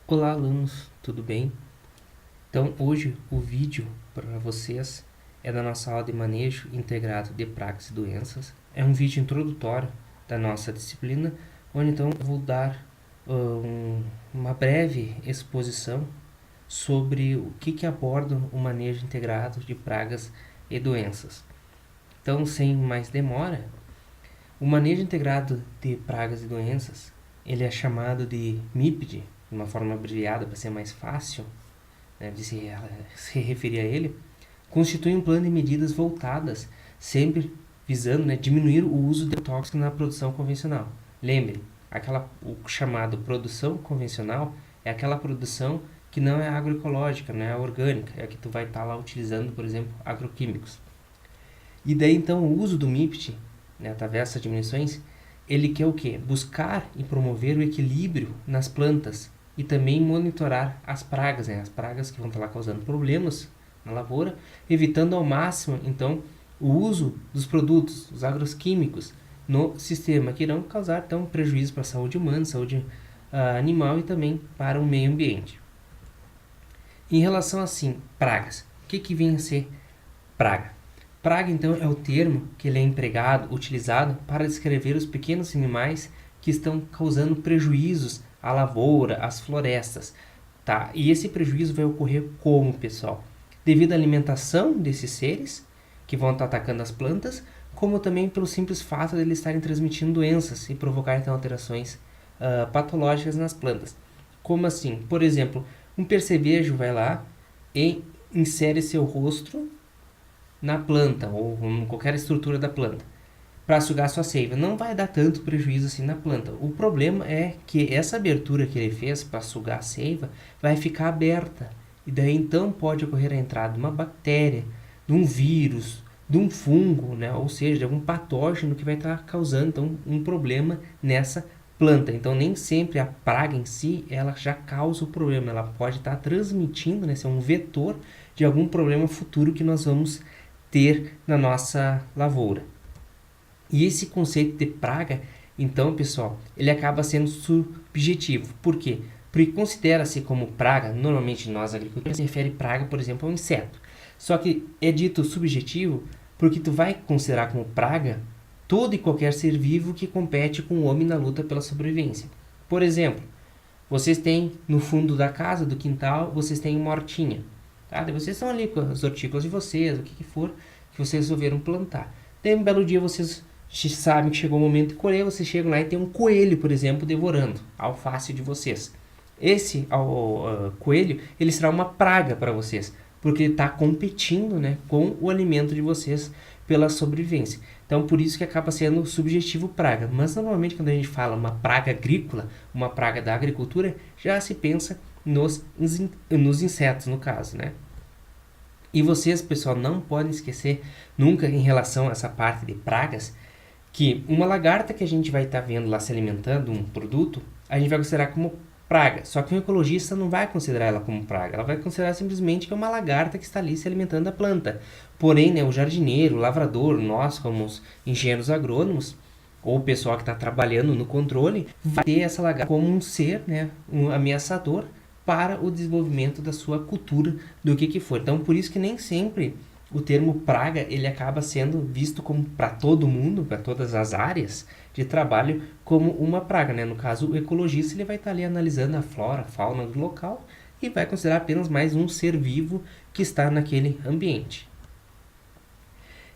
Olá, alunos, tudo bem? Então, hoje o vídeo para vocês é da nossa aula de manejo integrado de pragas e doenças. É um vídeo introdutório da nossa disciplina, onde então eu vou dar uma breve exposição sobre o que aborda o manejo integrado de pragas e doenças. Então, sem mais demora, o manejo integrado de pragas e doenças, ele é chamado de MIPD, de uma forma abreviada para ser mais fácil, né, de se referir a ele, constitui um plano de medidas voltadas sempre visando, né, diminuir o uso de tóxicos na produção convencional. Lembre, o chamado produção convencional é aquela produção que não é agroecológica, não é orgânica, é a que tu vai estar lá utilizando, por exemplo, agroquímicos. E daí então o uso do MIPT, né, através dessas diminuições, ele quer o quê? Buscar e promover o equilíbrio nas plantas e também monitorar as pragas, né, as pragas que vão estar lá causando problemas na lavoura, evitando ao máximo então o uso dos produtos, os agroquímicos no sistema, que irão causar então prejuízo para a saúde humana, saúde animal e também para o meio ambiente. Em relação assim, pragas, o que vem a ser praga? Praga, então, é o termo que ele é empregado, utilizado para descrever os pequenos animais que estão causando prejuízos à lavoura, às florestas. Tá? E esse prejuízo vai ocorrer como, pessoal? Devido à alimentação desses seres, que vão estar atacando as plantas, como também pelo simples fato de eles estarem transmitindo doenças e provocar, então, alterações patológicas nas plantas. Como assim? Por exemplo, um percevejo vai lá e insere seu rosto na planta ou em qualquer estrutura da planta para sugar sua seiva. Não vai dar tanto prejuízo assim na planta. O problema é que essa abertura que ele fez para sugar a seiva vai ficar aberta. E daí então pode ocorrer a entrada de uma bactéria, de um vírus, de um fungo, né? Ou seja, de algum patógeno que vai estar causando então, um problema nessa planta. Então nem sempre a praga em si ela já causa o problema. Ela pode estar transmitindo, né? Ser um vetor de algum problema futuro que nós vamos ter na nossa lavoura. E esse conceito de praga, então, pessoal, ele acaba sendo subjetivo. Por quê? Porque considera-se como praga, normalmente nós agricultores, se refere praga, por exemplo, a um inseto. Só que é dito subjetivo porque tu vai considerar como praga todo e qualquer ser vivo que compete com o homem na luta pela sobrevivência. Por exemplo, vocês têm no fundo da casa, do quintal, vocês têm uma hortinha. Tá? Daí vocês estão ali com as hortícolas de vocês, o que for que vocês resolveram plantar. Daí um belo dia vocês sabem que chegou o momento de colher, vocês chegam lá e tem um coelho, por exemplo, devorando a alface de vocês. Esse coelho, ele será uma praga para vocês, porque ele está competindo, né, com o alimento de vocês pela sobrevivência. Então, por isso que acaba sendo subjetivo praga. Mas, normalmente, quando a gente fala uma praga agrícola, uma praga da agricultura, já se pensa nos insetos, no caso, né? E vocês, pessoal, não podem esquecer nunca em relação a essa parte de pragas, que uma lagarta que a gente vai estar vendo lá se alimentando, um produto, a gente vai considerar como praga. Só que um ecologista não vai considerar ela como praga. Ela vai considerar simplesmente que é uma lagarta que está ali se alimentando da planta. Porém, né, o jardineiro, o lavrador, nós como os engenheiros agrônomos, ou o pessoal que está trabalhando no controle, vai ter essa lagarta como um ser, né, um ameaçador para o desenvolvimento da sua cultura, do que for. Então, por isso que nem sempre o termo praga ele acaba sendo visto como para todo mundo, para todas as áreas de trabalho, como uma praga, né? No caso, o ecologista ele vai estar ali analisando a flora, a fauna do local e vai considerar apenas mais um ser vivo que está naquele ambiente.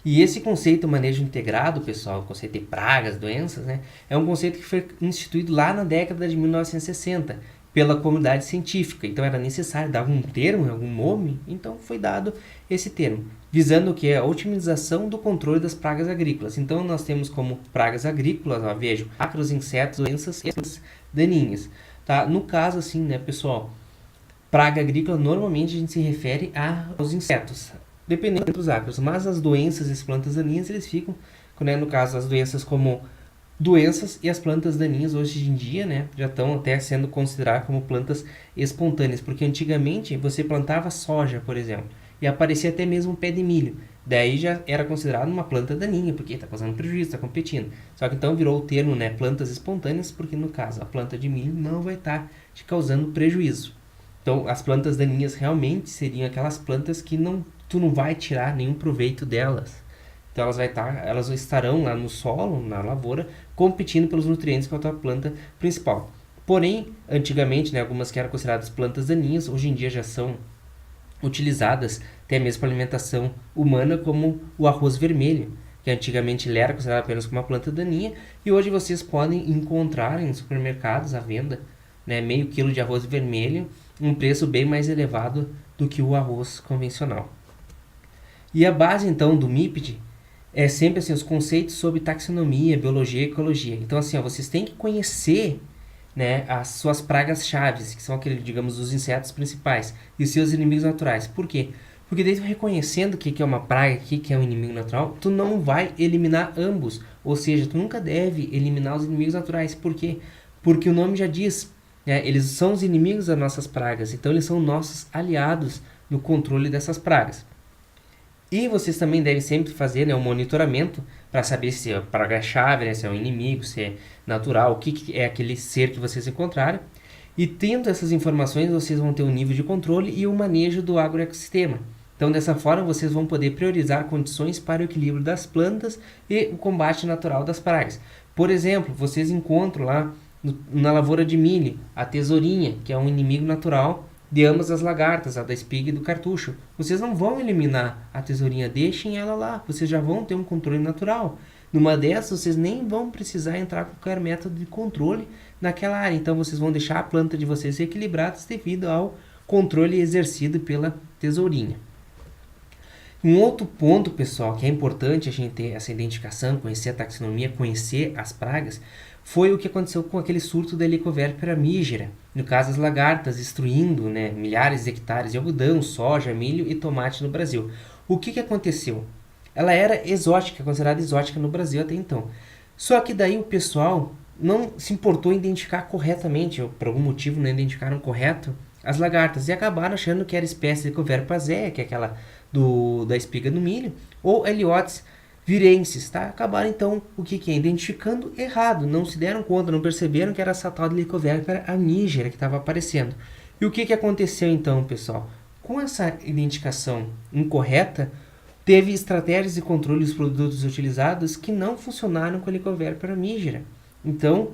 E esse conceito manejo integrado, pessoal, o conceito de pragas, doenças, né, é um conceito que foi instituído lá na década de 1960 pela comunidade científica. Então era necessário dar algum termo, algum nome, então foi dado esse termo, visando o que é a otimização do controle das pragas agrícolas. Então nós temos como pragas agrícolas, ó, vejo, ácaros, insetos, doenças e daninhas. Tá? No caso, assim, né, pessoal, praga agrícola normalmente a gente se refere aos insetos, dependendo dos ácaros, mas as doenças e as plantas daninhas eles ficam, né, no caso as doenças como doenças e as plantas daninhas hoje em dia, né, já estão até sendo consideradas como plantas espontâneas, porque antigamente você plantava soja, por exemplo, e aparecia até mesmo um pé de milho. Daí já era considerado uma planta daninha, porque está causando prejuízo, está competindo. Só que então virou o termo, né, plantas espontâneas, porque no caso a planta de milho não vai estar te causando prejuízo. Então, as plantas daninhas realmente seriam aquelas plantas que tu não vai tirar nenhum proveito delas. Então, elas estarão lá no solo, na lavoura, competindo pelos nutrientes com a tua planta principal. Porém, antigamente, né, algumas que eram consideradas plantas daninhas, hoje em dia já são utilizadas até mesmo para alimentação humana, como o arroz vermelho, que antigamente ele era considerado apenas como uma planta daninha, e hoje vocês podem encontrar em supermercados à venda, né, meio quilo de arroz vermelho, um preço bem mais elevado do que o arroz convencional. E a base então do MIPD é sempre assim, os conceitos sobre taxonomia, biologia e ecologia. Então assim, vocês têm que conhecer, né, as suas pragas chaves, que são aqueles, digamos, os insetos principais, e os seus inimigos naturais. Por quê? Porque daí tu reconhecendo o que é uma praga, o que é um inimigo natural, tu não vai eliminar ambos. Ou seja, tu nunca deve eliminar os inimigos naturais. Por quê? Porque o nome já diz, né, eles são os inimigos das nossas pragas, então eles são nossos aliados no controle dessas pragas. E vocês também devem sempre fazer, né, um monitoramento para saber se a praga é chave, né, se é um inimigo, se é natural, o que é aquele ser que vocês encontraram. E tendo essas informações, vocês vão ter um nível de controle e o manejo do agroecossistema. Então, dessa forma, vocês vão poder priorizar condições para o equilíbrio das plantas e o combate natural das pragas. Por exemplo, vocês encontram lá na lavoura de milho a tesourinha, que é um inimigo natural de ambas as lagartas, a da espiga e do cartucho. Vocês não vão eliminar a tesourinha, deixem ela lá, vocês já vão ter um controle natural. Numa dessas, vocês nem vão precisar entrar com qualquer método de controle naquela área, então vocês vão deixar a planta de vocês equilibradas devido ao controle exercido pela tesourinha. Um outro ponto, pessoal, que é importante a gente ter essa identificação, conhecer a taxonomia, conhecer as pragas, foi o que aconteceu com aquele surto da Helicobacter mígera. No caso, as lagartas destruindo, né, milhares de hectares de algodão, soja, milho e tomate no Brasil. O que aconteceu? Ela era exótica, considerada exótica no Brasil até então. Só que daí o pessoal não se importou em identificar corretamente, ou por algum motivo não identificaram correto, as lagartas, e acabaram achando que era espécie de Helicobacter pazea, que é aquela da espiga do milho, ou Heliotis virensis, tá? Acabaram então, o que é? Identificando errado, não se deram conta, não perceberam que era essa tal de Helicobacter mígera que estava aparecendo. E o que aconteceu então, pessoal? Com essa identificação incorreta, teve estratégias de controle dos produtos utilizados que não funcionaram com a Helicobacter mígera. Então,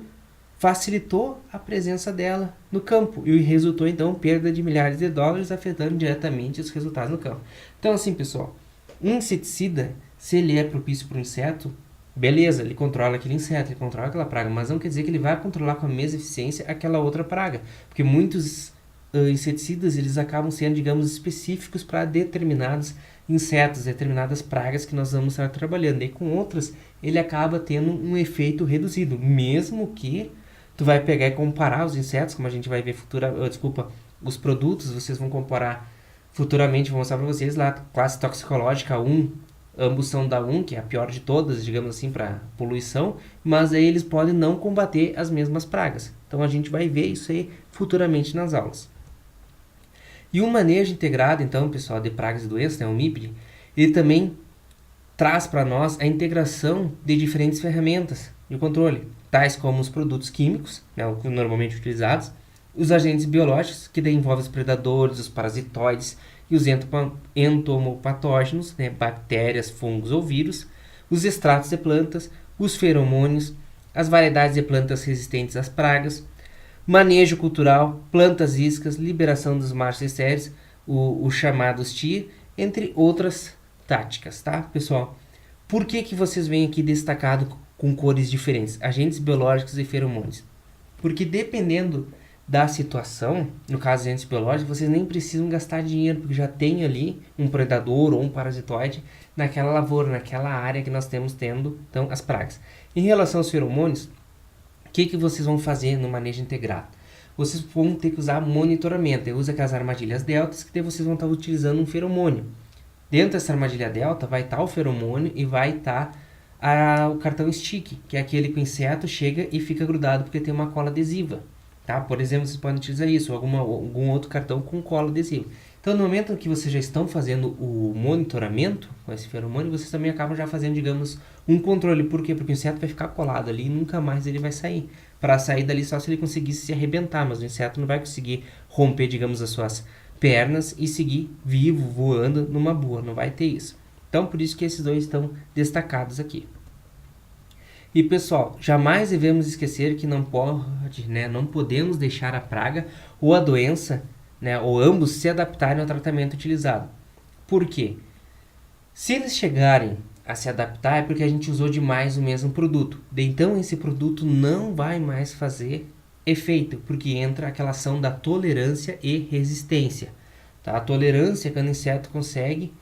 facilitou a presença dela no campo e resultou então perda de milhares de dólares, afetando diretamente os resultados no campo. Então assim, pessoal, um inseticida, se ele é propício para o inseto, beleza, ele controla aquele inseto, ele controla aquela praga, mas não quer dizer que ele vai controlar com a mesma eficiência aquela outra praga, porque muitos inseticidas eles acabam sendo, digamos, específicos para determinados insetos, determinadas pragas que nós vamos estar trabalhando, e com outras ele acaba tendo um efeito reduzido, mesmo que tu vai pegar e comparar os insetos, como a gente vai ver os produtos, vocês vão comparar futuramente, vou mostrar para vocês lá, classe toxicológica 1, ambos são da 1, que é a pior de todas, digamos assim, para poluição, mas aí eles podem não combater as mesmas pragas. Então a gente vai ver isso aí futuramente nas aulas. E o manejo integrado, então, pessoal, de pragas e doenças, né, o MIPD, ele também traz para nós a integração de diferentes ferramentas de controle, tais como os produtos químicos, né, normalmente utilizados, os agentes biológicos, que daí envolvem os predadores, os parasitoides e os entomopatógenos, né, bactérias, fungos ou vírus, os extratos de plantas, os feromônios, as variedades de plantas resistentes às pragas, manejo cultural, plantas iscas, liberação dos machos estéreis, os chamados TIR, entre outras táticas, tá, pessoal? Por que vocês veem aqui destacado com cores diferentes? Agentes biológicos e feromônios. Porque dependendo da situação, no caso de agentes biológicos, vocês nem precisam gastar dinheiro, porque já tem ali um predador ou um parasitoide naquela lavoura, naquela área que nós temos tendo, então, as pragas. Em relação aos feromônios, o que vocês vão fazer no manejo integrado? Vocês vão ter que usar monitoramento. Eu uso aquelas armadilhas deltas, que daí vocês vão estar utilizando um feromônio. Dentro dessa armadilha delta vai estar o feromônio e vai estar o cartão stick, que é aquele que o inseto chega e fica grudado porque tem uma cola adesiva. Tá? Por exemplo, vocês podem utilizar isso, ou algum outro cartão com cola adesiva. Então, no momento em que vocês já estão fazendo o monitoramento com esse feromônio, vocês também acabam já fazendo, digamos, um controle. Por quê? Porque o inseto vai ficar colado ali e nunca mais ele vai sair. para sair dali só se ele conseguisse se arrebentar, mas o inseto não vai conseguir romper, digamos, as suas pernas e seguir vivo, voando numa boa, não vai ter isso. Então, por isso que esses dois estão destacados aqui. E pessoal, jamais devemos esquecer que não podemos deixar a praga ou a doença, ou ambos se adaptarem ao tratamento utilizado. Por quê? Se eles chegarem a se adaptar é porque a gente usou demais o mesmo produto. Então esse produto não vai mais fazer efeito, porque entra aquela ação da tolerância e resistência. Tá? A tolerância é quando o inseto consegue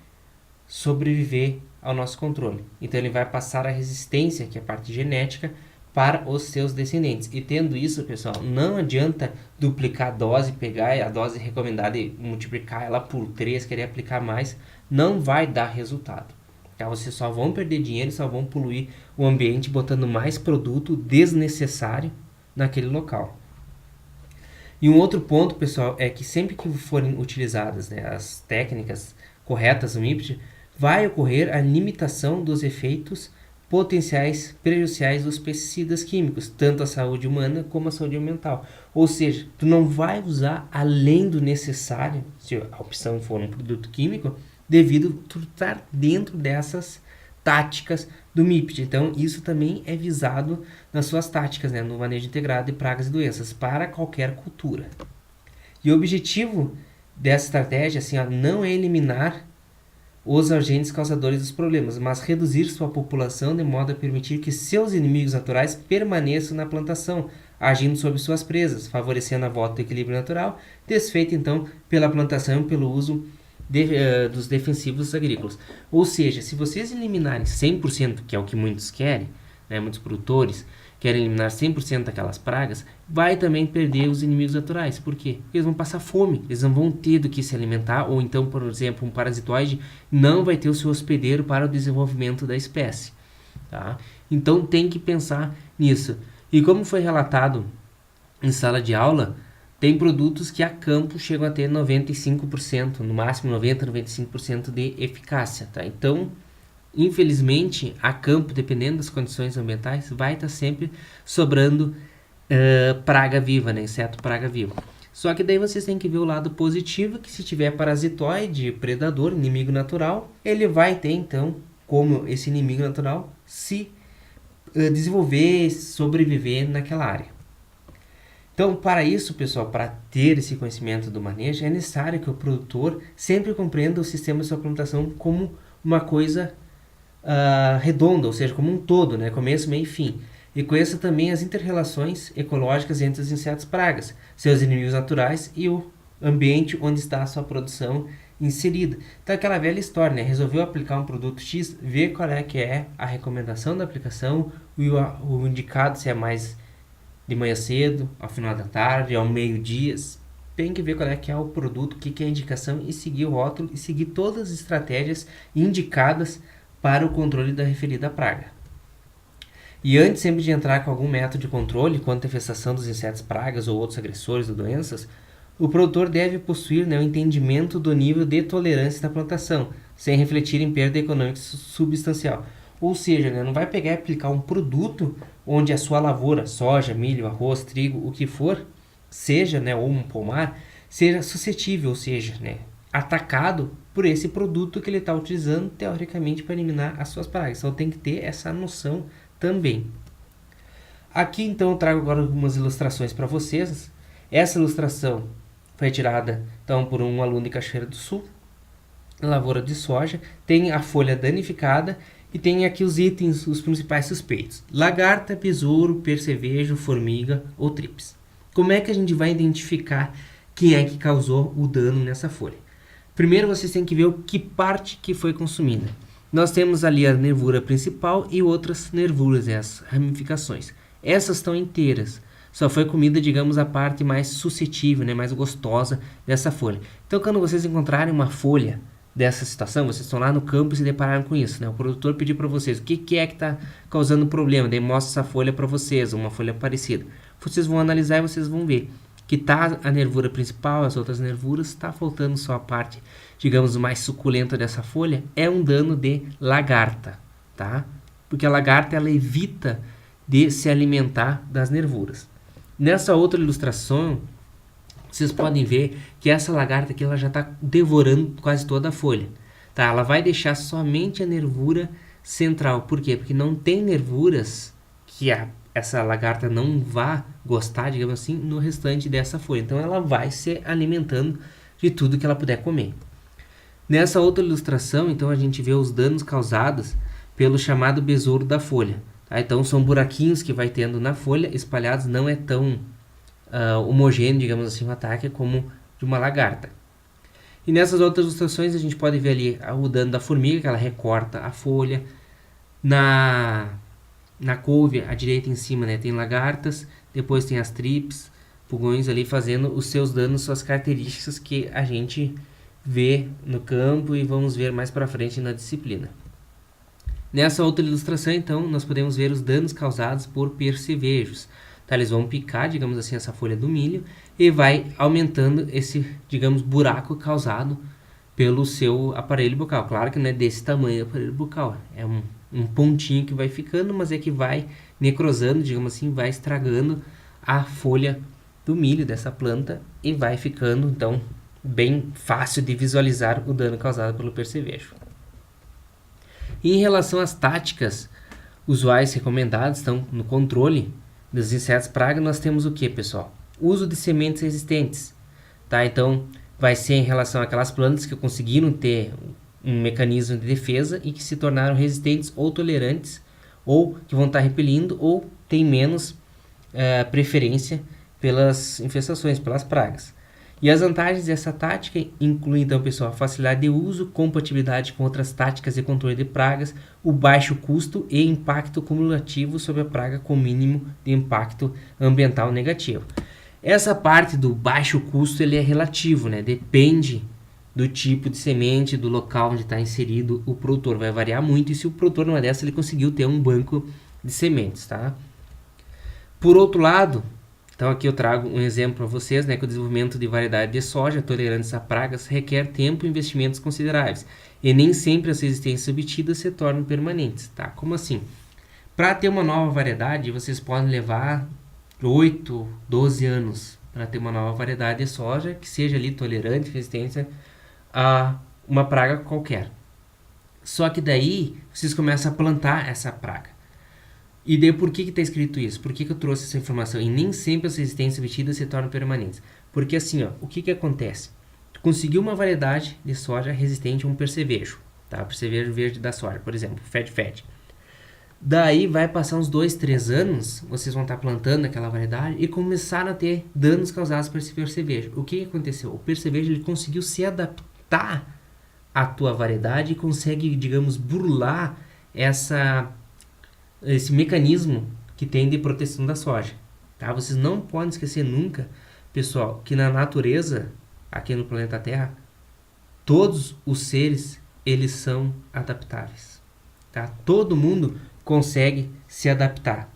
sobreviver ao nosso controle. Então ele vai passar a resistência, que é a parte genética, para os seus descendentes. E tendo isso, pessoal, não adianta duplicar a dose, pegar a dose recomendada e multiplicar ela por 3, querer aplicar mais, não vai dar resultado. Tá? Vocês só vão perder dinheiro, só vão poluir o ambiente botando mais produto desnecessário naquele local. E um outro ponto, pessoal, é que sempre que forem utilizadas as técnicas corretas no MIPT, vai ocorrer a limitação dos efeitos potenciais prejudiciais dos pesticidas químicos, tanto à saúde humana como à saúde mental. Ou seja, tu não vai usar além do necessário, se a opção for um produto químico, devido a tu estar dentro dessas táticas do MIPT. Então, isso também é visado nas suas táticas, no manejo integrado de pragas e doenças, para qualquer cultura. E o objetivo dessa estratégia não é eliminar os agentes causadores dos problemas, mas reduzir sua população de modo a permitir que seus inimigos naturais permaneçam na plantação, agindo sobre suas presas, favorecendo a volta do equilíbrio natural, desfeita então pela plantação e pelo uso dos defensivos agrícolas. Ou seja, se vocês eliminarem 100%, que é o que muitos querem, muitos produtores querem eliminar 100% daquelas pragas, vai também perder os inimigos naturais. Por quê? Porque eles vão passar fome, eles não vão ter do que se alimentar, ou então, por exemplo, um parasitoide não vai ter o seu hospedeiro para o desenvolvimento da espécie. Tá? Então tem que pensar nisso. E como foi relatado em sala de aula, tem produtos que a campo chegam a ter 95%, no máximo 90%, 95% de eficácia. Tá? Então, infelizmente, a campo, dependendo das condições ambientais, vai estar sempre sobrando praga viva, inseto praga viva. Só que daí vocês têm que ver o lado positivo, que se tiver parasitoide, predador, inimigo natural, ele vai ter então, como esse inimigo natural, se desenvolver, sobreviver naquela área. Então, para isso, pessoal, para ter esse conhecimento do manejo, é necessário que o produtor sempre compreenda o sistema de sua plantação como uma coisa redonda, ou seja, como um todo, começo, meio e fim. E conheça também as inter-relações ecológicas entre os insetos pragas, seus inimigos naturais e o ambiente onde está a sua produção inserida. Então, aquela velha história, resolveu aplicar um produto X, ver qual é que é a recomendação da aplicação, o indicado se é mais de manhã cedo, ao final da tarde, ao meio-dia. Tem que ver qual é que é o produto, o que é a indicação e seguir o rótulo e seguir todas as estratégias indicadas para o controle da referida praga. E antes sempre de entrar com algum método de controle quanto à infestação dos insetos pragas ou outros agressores ou doenças, o produtor deve possuir o entendimento do nível de tolerância da plantação, sem refletir em perda econômica substancial. Ou seja, não vai pegar e aplicar um produto onde a sua lavoura, soja, milho, arroz, trigo, o que for, seja, ou um pomar, seja suscetível, ou seja, atacado por esse produto que ele está utilizando, teoricamente, para eliminar as suas pragas. Então tem que ter essa noção também. Aqui, então, eu trago agora algumas ilustrações para vocês. Essa ilustração foi tirada, então, por um aluno de Cachoeira do Sul, lavoura de soja, tem a folha danificada e tem aqui os itens, os principais suspeitos: lagarta, besouro, percevejo, formiga ou trips. Como é que a gente vai identificar quem é que causou o dano nessa folha? Primeiro vocês têm que ver que parte que foi consumida. Nós temos ali a nervura principal e outras nervuras, as ramificações. Essas estão inteiras. Só foi comida, digamos, a parte mais suscetível, mais gostosa dessa folha. Então, quando vocês encontrarem uma folha dessa situação, vocês estão lá no campo e se depararam com isso, o produtor pediu para vocês o que é que está causando problema, daí mostra essa folha para vocês, uma folha parecida. Vocês vão analisar e vocês vão ver que tá a nervura principal, as outras nervuras, está faltando só a parte, digamos, mais suculenta dessa folha, é um dano de lagarta, tá? Porque a lagarta, ela evita de se alimentar das nervuras. Nessa outra ilustração, vocês podem ver que essa lagarta aqui ela já está devorando quase toda a folha. Tá? Ela vai deixar somente a nervura central. Por quê? Porque não tem nervuras que essa lagarta não vá gostar, digamos assim, no restante dessa folha. Então ela vai se alimentando de tudo que ela puder comer. Nessa outra ilustração, então, a gente vê os danos causados pelo chamado besouro da folha. Tá? Então são buraquinhos que vai tendo na folha, espalhados, não é tão homogêneo, digamos assim, o ataque como de uma lagarta. E nessas outras ilustrações a gente pode ver ali o dano da formiga, que ela recorta a folha. Na couve, à direita em cima, né, tem lagartas, depois tem as trips, pulgões ali fazendo os seus danos, suas características que a gente vê no campo e vamos ver mais para frente na disciplina. Nessa outra ilustração, então, nós podemos ver os danos causados por percevejos. Tá, eles vão picar, digamos assim, essa folha do milho e vai aumentando esse, digamos, buraco causado pelo seu aparelho bucal. Claro que não é desse tamanho o aparelho bucal, é um pontinho que vai ficando, mas é que vai necrosando, digamos assim, vai estragando a folha do milho dessa planta e vai ficando, então, bem fácil de visualizar o dano causado pelo percevejo. E em relação às táticas usuais recomendadas, então, no controle dos insetos praga, nós temos o que, pessoal? Uso de sementes resistentes, tá? Então, vai ser em relação àquelas plantas que conseguiram ter um mecanismo de defesa e que se tornaram resistentes ou tolerantes, ou que vão estar repelindo, ou tem menos preferência pelas infestações, pelas pragas. E as vantagens dessa tática incluem, então, pessoal, a facilidade de uso, compatibilidade com outras táticas de controle de pragas, o baixo custo e impacto cumulativo sobre a praga com mínimo de impacto ambiental negativo. Essa parte do baixo custo ele é relativo, né? Depende do tipo de semente, do local onde está inserido o produtor. Vai variar muito e se o produtor numa dessa ele conseguiu ter um banco de sementes, tá? Por outro lado, então aqui eu trago um exemplo para vocês, né, que o desenvolvimento de variedade de soja tolerantes a pragas requer tempo e investimentos consideráveis. E nem sempre as resistências obtidas se tornam permanentes, tá? Como assim? Para ter uma nova variedade, vocês podem levar 8, 12 anos para ter uma nova variedade de soja que seja ali tolerante, resistência a uma praga qualquer. Só que daí vocês começam a plantar essa praga. E daí por que está escrito isso? Por que eu trouxe essa informação? E nem sempre as resistências obtidas se tornam permanentes. Porque assim, ó, o que acontece? Tu conseguiu uma variedade de soja resistente a um percevejo, tá? Percevejo verde da soja, por exemplo, Fed. Daí vai passar uns 2, 3 anos, vocês vão estar plantando aquela variedade e começaram a ter danos causados por esse percevejo. O que aconteceu? O percevejo ele conseguiu se adaptar à tua variedade e consegue, digamos, burlar esse mecanismo que tem de proteção da soja. Tá? Vocês não podem esquecer nunca, pessoal, que na natureza, aqui no planeta Terra, todos os seres eles são adaptáveis. Tá? Todo mundo consegue se adaptar.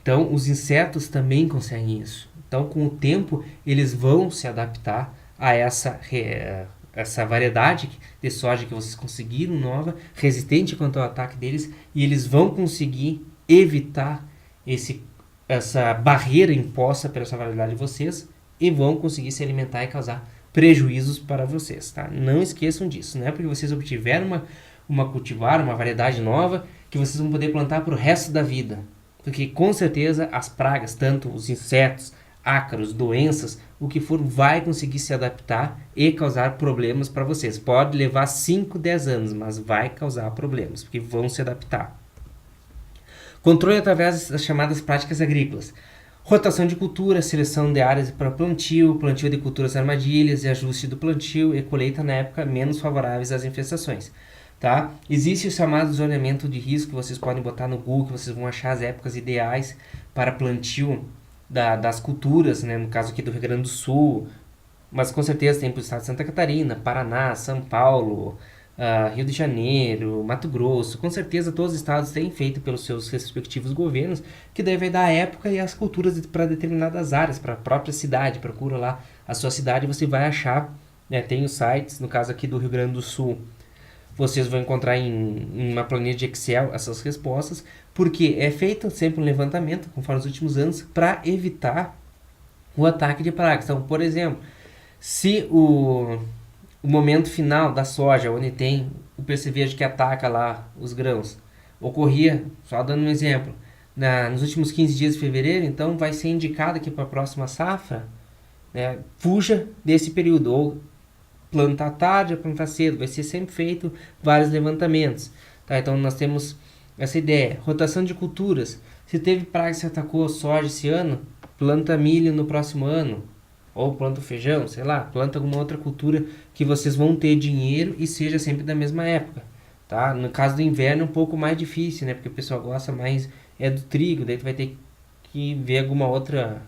Então, os insetos também conseguem isso. Então, com o tempo, eles vão se adaptar a essa variedade de soja que vocês conseguiram, nova, resistente quanto ao ataque deles, e eles vão conseguir evitar essa barreira imposta pela essa variedade de vocês e vão conseguir se alimentar e causar prejuízos para vocês. Tá? Não esqueçam disso. Não é porque vocês obtiveram uma cultivar, uma variedade nova, que vocês vão poder plantar para o resto da vida. Porque com certeza as pragas, tanto os insetos, ácaros, doenças, o que for, vai conseguir se adaptar e causar problemas para vocês. Pode levar 5, 10 anos, mas vai causar problemas, porque vão se adaptar. Controle através das chamadas práticas agrícolas. Rotação de cultura, seleção de áreas para plantio de culturas armadilhas e ajuste do plantio e colheita na época menos favoráveis às infestações. Tá? Existe o chamado zoneamento de risco, que vocês podem botar no Google, que vocês vão achar as épocas ideais para plantio das culturas, né? No caso aqui do Rio Grande do Sul, mas com certeza tem para o estado de Santa Catarina, Paraná, São Paulo, Rio de Janeiro, Mato Grosso, com certeza todos os estados têm feito pelos seus respectivos governos, que daí vai dar a época e as culturas para determinadas áreas, para a própria cidade. Procura lá a sua cidade, você vai achar, né? Tem os sites, no caso aqui do Rio Grande do Sul, vocês vão encontrar em uma planilha de Excel essas respostas, porque é feito sempre um levantamento, conforme os últimos anos, para evitar o ataque de pragas. Então, por exemplo, se o momento final da soja, onde tem o percevejo que ataca lá os grãos, ocorria, só dando um exemplo, nos últimos 15 dias de fevereiro, então vai ser indicado aqui para a próxima safra, né, fuja desse período, ou plantar tarde ou plantar cedo, vai ser sempre feito vários levantamentos. Tá? Então nós temos essa ideia. Rotação de culturas. Se teve praga que atacou a soja esse ano, planta milho no próximo ano. Ou planta feijão, sei lá, planta alguma outra cultura que vocês vão ter dinheiro e seja sempre da mesma época. Tá? No caso do inverno é um pouco mais difícil, né? Porque o pessoal gosta mais do trigo, daí tu vai ter que ver alguma outra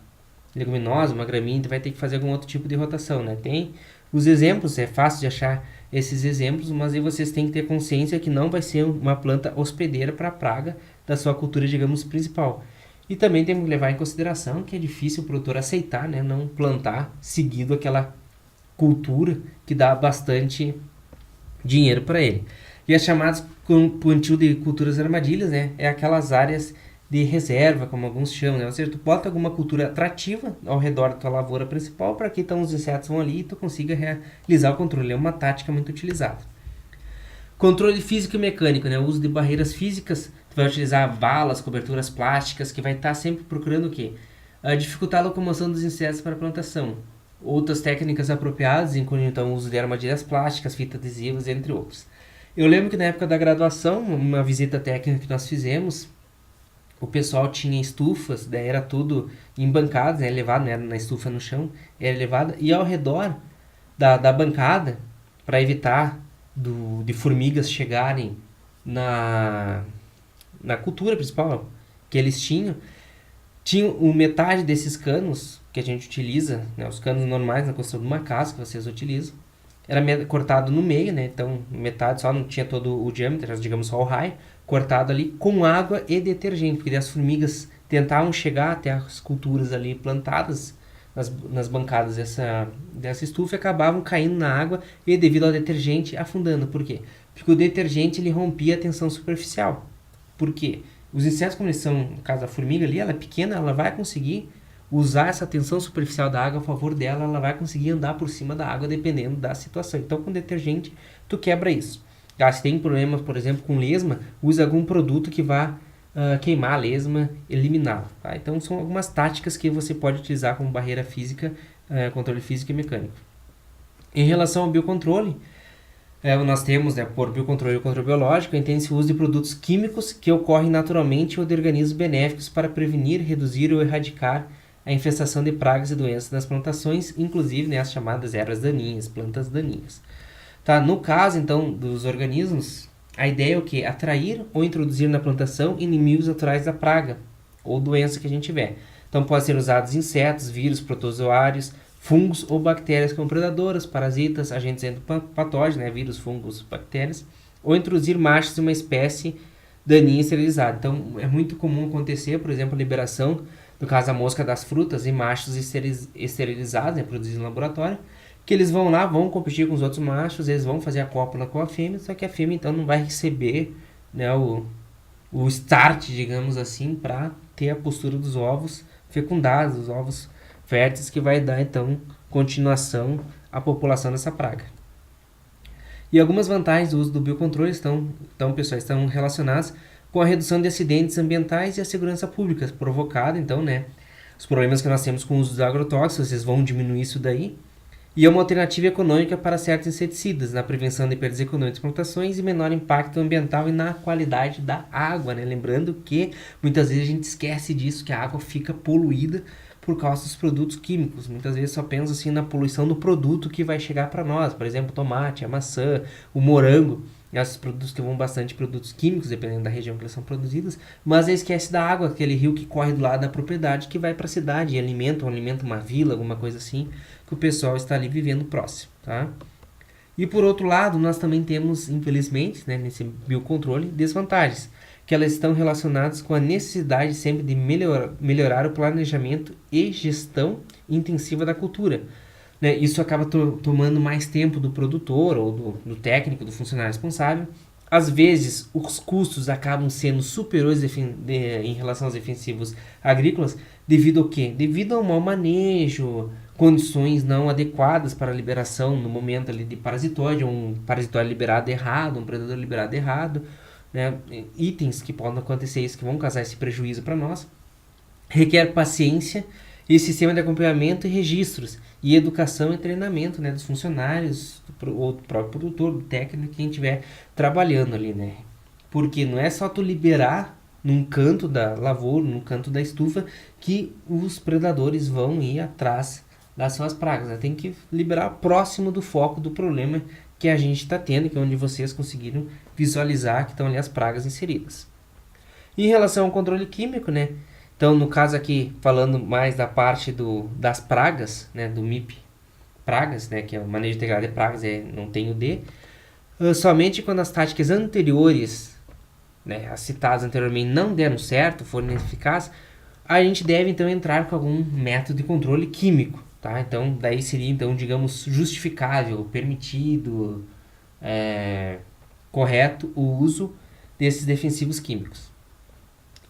leguminosa, uma gramínea, tu vai ter que fazer algum outro tipo de rotação, né? Tem os exemplos, é fácil de achar esses exemplos, mas aí vocês têm que ter consciência que não vai ser uma planta hospedeira para a praga da sua cultura, digamos, principal. E também temos que levar em consideração que é difícil o produtor aceitar, né, não plantar seguido aquela cultura que dá bastante dinheiro para ele. E as chamadas plantio de culturas armadilhas, né, é aquelas áreas de reserva, como alguns chamam, né? Ou seja, tu bota alguma cultura atrativa ao redor da tua lavoura principal para que então os insetos vão ali e tu consiga realizar o controle. É uma tática muito utilizada. Controle físico e mecânico, né? O uso de barreiras físicas, tu vai utilizar valas, coberturas plásticas, que vai estar sempre procurando o quê? Dificultar a locomoção dos insetos para a plantação. Outras técnicas apropriadas incluem então o uso de armadilhas plásticas, fitas adesivas, entre outros. Eu lembro que na época da graduação, uma visita técnica que nós fizemos, o pessoal tinha estufas, daí era tudo em bancadas, né, elevado, né, na estufa no chão, era elevada, e ao redor da bancada, para evitar de formigas chegarem na cultura principal que eles tinham metade desses canos que a gente utiliza, né, os canos normais na construção de uma casa que vocês utilizam, era cortado no meio, né, então metade só, não tinha todo o diâmetro, digamos só o raio, cortado ali com água e detergente, porque as formigas tentavam chegar até as culturas ali plantadas nas bancadas dessa estufa e acabavam caindo na água e devido ao detergente afundando. Por quê? Porque o detergente ele rompia a tensão superficial. Por quê? Os insetos, como eles são, no caso a formiga ali, ela é pequena, ela vai conseguir usar essa tensão superficial da água a favor dela, ela vai conseguir andar por cima da água dependendo da situação. Então com detergente tu quebra isso. Se tem problemas, por exemplo, com lesma, use algum produto que vá queimar a lesma, eliminá-la. Tá? Então são algumas táticas que você pode utilizar como barreira física, controle físico e mecânico. Em relação ao biocontrole, nós temos, né, por biocontrole e controle biológico, entende-se o uso de produtos químicos que ocorrem naturalmente ou de organismos benéficos para prevenir, reduzir ou erradicar a infestação de pragas e doenças nas plantações, inclusive, né, as chamadas ervas daninhas, plantas daninhas. Tá? No caso, então, dos organismos, a ideia é o quê? Atrair ou introduzir na plantação inimigos naturais da praga ou doença que a gente tiver. Então, pode ser usados insetos, vírus, protozoários, fungos ou bactérias como predadoras, parasitas, agentes endopatógenos, né? Vírus, fungos, bactérias, ou introduzir machos de uma espécie daninha esterilizada. Então, é muito comum acontecer, por exemplo, a liberação, no caso da mosca das frutas, em machos esterilizados, né? Produzidos no laboratório, que eles vão lá, vão competir com os outros machos, eles vão fazer a cópula com a fêmea, só que a fêmea então não vai receber, né, o start, digamos assim, para ter a postura dos ovos fecundados, os ovos férteis, que vai dar então continuação à população dessa praga. E algumas vantagens do uso do biocontrole estão relacionadas com a redução de acidentes ambientais e a segurança pública provocada, então, né, os problemas que nós temos com o uso dos agrotóxicos, vocês vão diminuir isso daí. E é uma alternativa econômica para certos inseticidas, na prevenção de perdas econômicas de plantações e menor impacto ambiental e na qualidade da água, né? Lembrando que muitas vezes a gente esquece disso, que a água fica poluída por causa dos produtos químicos. Muitas vezes só pensa assim na poluição do produto que vai chegar para nós, por exemplo, o tomate, a maçã, o morango, esses produtos que vão bastante produtos químicos, dependendo da região que eles são produzidos, mas aí esquece da água, aquele rio que corre do lado da propriedade que vai para a cidade e alimenta uma vila, alguma coisa assim, que o pessoal está ali vivendo próximo, tá? E por outro lado, nós também temos, infelizmente, né, nesse biocontrole, desvantagens, que elas estão relacionadas com a necessidade sempre de melhorar o planejamento e gestão intensiva da cultura. né? Isso acaba tomando mais tempo do produtor ou do técnico, do funcionário responsável. Às vezes, os custos acabam sendo superiores em relação aos defensivos agrícolas, devido ao quê? Devido ao mau manejo, condições não adequadas para a liberação no momento ali de parasitóide, um parasitóide liberado errado, um predador liberado errado, né? Itens que podem acontecer isso, que vão causar esse prejuízo para nós. Requer paciência e sistema de acompanhamento e registros, e educação e treinamento, né, dos funcionários, ou do próprio produtor, do técnico, quem estiver trabalhando ali, né? Porque não é só tu liberar num canto da lavoura, num canto da estufa, que os predadores vão ir atrás das suas pragas, né? Tem que liberar próximo do foco do problema que a gente está tendo, que é onde vocês conseguiram visualizar que estão ali as pragas inseridas. Em relação ao controle químico, né? Então, no caso aqui, falando mais da parte das pragas, né, do MIP pragas, né, que é o manejo integrado de pragas, não tem o D, somente quando as táticas anteriores, né, as citadas anteriormente, não deram certo, foram ineficazes, a gente deve então entrar com algum método de controle químico, tá? Então, daí seria, então, digamos, justificável, permitido, correto o uso desses defensivos químicos.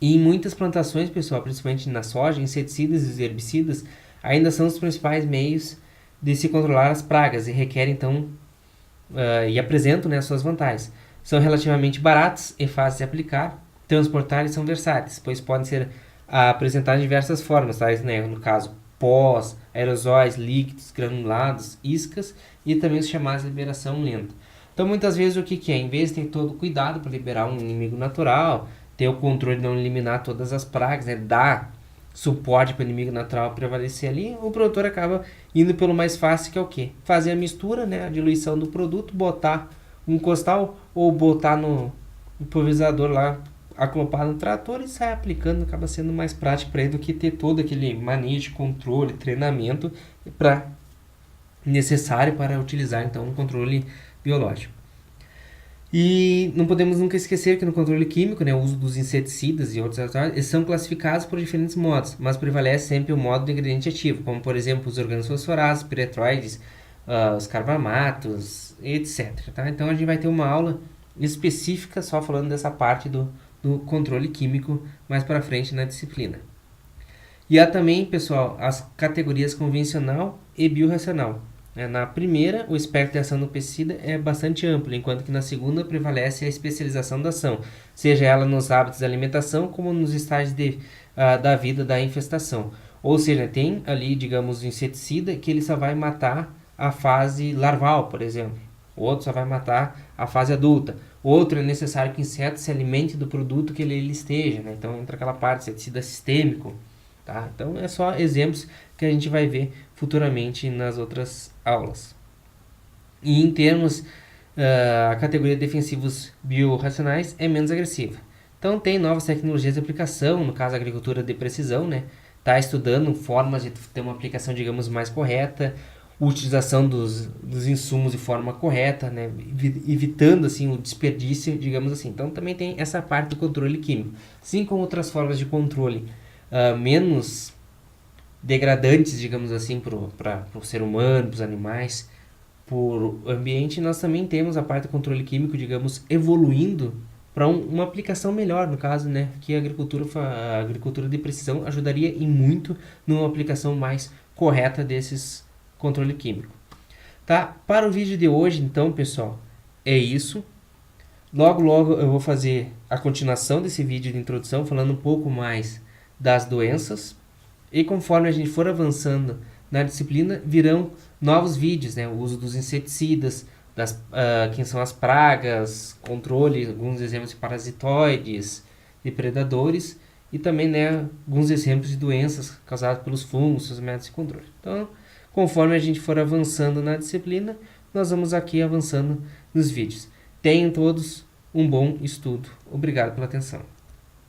E em muitas plantações, pessoal, principalmente na soja, inseticidas e herbicidas ainda são os principais meios de se controlar as pragas e requerem, então, e apresentam, né, as suas vantagens. São relativamente baratos e fáceis de aplicar, transportar e são versáteis, pois podem ser apresentados de diversas formas, tais, né, no caso, pós, aerosóis, líquidos, granulados, iscas e também os chamados de liberação lenta. Então, muitas vezes, o que é? Em vez de ter todo cuidado para liberar um inimigo natural, ter o controle de não eliminar todas as pragas, né, dar suporte para o inimigo natural prevalecer ali, o produtor acaba indo pelo mais fácil, que é o quê? Fazer a mistura, né, a diluição do produto, botar um costal ou botar no pulverizador lá, acoplar no trator e sair aplicando, acaba sendo mais prático para ele do que ter todo aquele manejo, controle, treinamento necessário para utilizar então um controle biológico. E não podemos nunca esquecer que no controle químico, né, o uso dos inseticidas e outros atalhos, eles são classificados por diferentes modos, mas prevalece sempre o modo do ingrediente ativo, como por exemplo os organofosforados, piretroides, os carbamatos, etc. Tá? Então a gente vai ter uma aula específica só falando dessa parte do controle químico mais para frente na disciplina. E há também, pessoal, as categorias convencional e biorracional. Na primeira, o espectro de ação do pesticida é bastante amplo, enquanto que na segunda prevalece a especialização da ação, seja ela nos hábitos de alimentação como nos estágios da vida da infestação. Ou seja, tem ali, digamos, o inseticida que ele só vai matar a fase larval, por exemplo. Outro só vai matar a fase adulta. Outro é necessário que o inseto se alimente do produto que ele esteja, né? Então entra aquela parte, inseticida sistêmico. Tá? Então é só exemplos que a gente vai ver futuramente nas outras aulas. E em termos, a categoria de defensivos biorracionais é menos agressiva. Então tem novas tecnologias de aplicação, no caso a agricultura de precisão, né? Está estudando formas de ter uma aplicação, digamos, mais correta, utilização dos insumos de forma correta, né? Evitando assim o desperdício, digamos assim. Então também tem essa parte do controle químico, assim como outras formas de controle menos degradantes, digamos assim, para o ser humano, para os animais, por ambiente. Nós também temos a parte do controle químico, digamos, evoluindo para uma aplicação melhor, no caso, né, que a agricultura de precisão ajudaria e muito numa aplicação mais correta desses controle químico. Tá? Para o vídeo de hoje, então, pessoal, é isso. Logo, logo eu vou fazer a continuação desse vídeo de introdução, falando um pouco mais das doenças, e conforme a gente for avançando na disciplina, virão novos vídeos, né? O uso dos inseticidas, quem são as pragas, controle, alguns exemplos de parasitoides, de predadores, e também, né, alguns exemplos de doenças causadas pelos fungos, seus métodos de controle. Então, conforme a gente for avançando na disciplina, nós vamos aqui avançando nos vídeos. Tenham todos um bom estudo. Obrigado pela atenção.